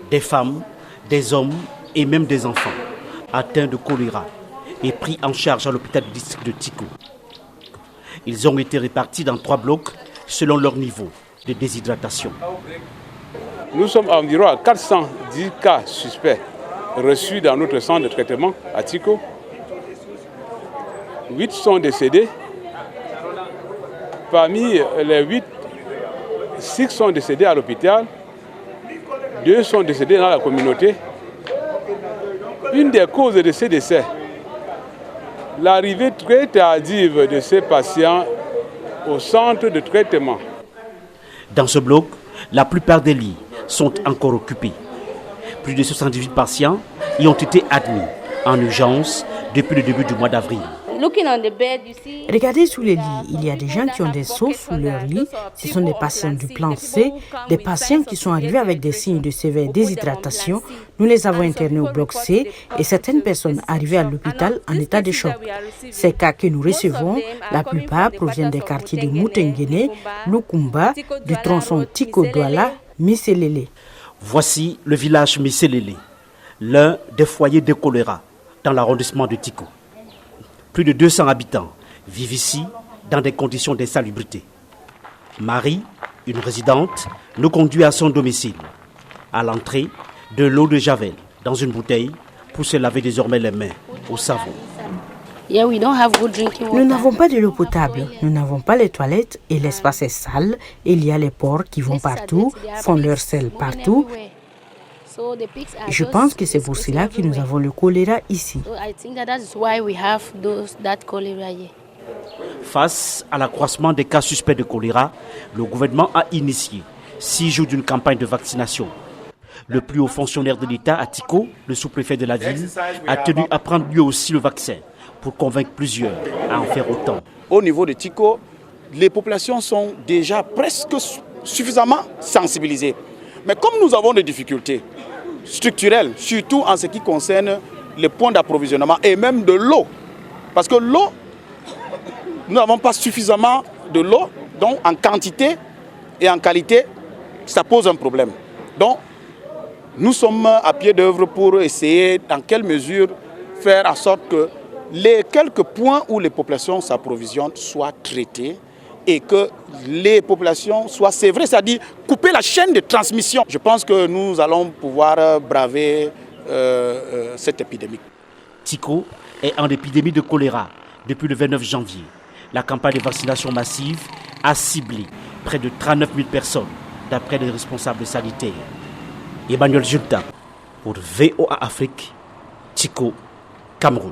des femmes, des hommes et même des enfants atteints de choléra et pris en charge à l'hôpital du district de Tiko. Ils ont été répartis dans 3 blocs selon leur niveau de déshydratation. Nous sommes environ à 410 cas suspects reçus dans notre centre de traitement à Tiko. 8 sont décédés. Parmi les 8, 6 sont décédés à l'hôpital, 2 sont décédés dans la communauté. Une des causes de ces décès, l'arrivée très tardive de ces patients au centre de traitement. Dans ce bloc, la plupart des lits sont encore occupés. Plus de 78 patients y ont été admis en urgence depuis le début du mois d'avril. Regardez sous les lits, il y a des gens qui ont des seaux sous leur lit. Ce sont des patients du plan C, des patients qui sont arrivés avec des signes de sévère déshydratation. Nous les avons internés au bloc C et certaines personnes arrivées à l'hôpital en état de choc. Ces cas que nous recevons, la plupart proviennent des quartiers de Moutenguene, Lukumba, du tronçon Tiko-Douala, Misselele. Voici le village Misselele, l'un des foyers de choléra dans l'arrondissement de Tiko. Plus de 200 habitants vivent ici dans des conditions d'insalubrité. Marie, une résidente, nous conduit à son domicile. À l'entrée, de l'eau de javel dans une bouteille pour se laver désormais les mains au savon. Nous n'avons pas de l'eau potable, nous n'avons pas les toilettes et l'espace est sale. Il y a les porcs qui vont partout, font leur sel partout. Je pense que c'est pour cela que nous avons le choléra ici. Face à l'accroissement des cas suspects de choléra, le gouvernement a initié 6 jours d'une campagne de vaccination. Le plus haut fonctionnaire de l'État à Tiko, le sous-préfet de la ville, a tenu à prendre lui aussi le vaccin pour convaincre plusieurs à en faire autant. Au niveau de Tiko, les populations sont déjà presque suffisamment sensibilisées. Mais comme nous avons des difficultés structurelles, surtout en ce qui concerne les points d'approvisionnement et même de l'eau, parce que l'eau, nous n'avons pas suffisamment de l'eau, donc en quantité et en qualité, ça pose un problème. Donc, nous sommes à pied d'œuvre pour essayer, dans quelle mesure, faire en sorte que les quelques points où les populations s'approvisionnent soient traités et que les populations soient sévrées, c'est-à-dire couper la chaîne de transmission. Je pense que nous allons pouvoir braver cette épidémie. Tiko est en épidémie de choléra depuis le 29 janvier. La campagne de vaccination massive a ciblé près de 39 000 personnes, d'après les responsables sanitaires. Emmanuel Junta pour VOA Afrique, Tiko, Cameroun.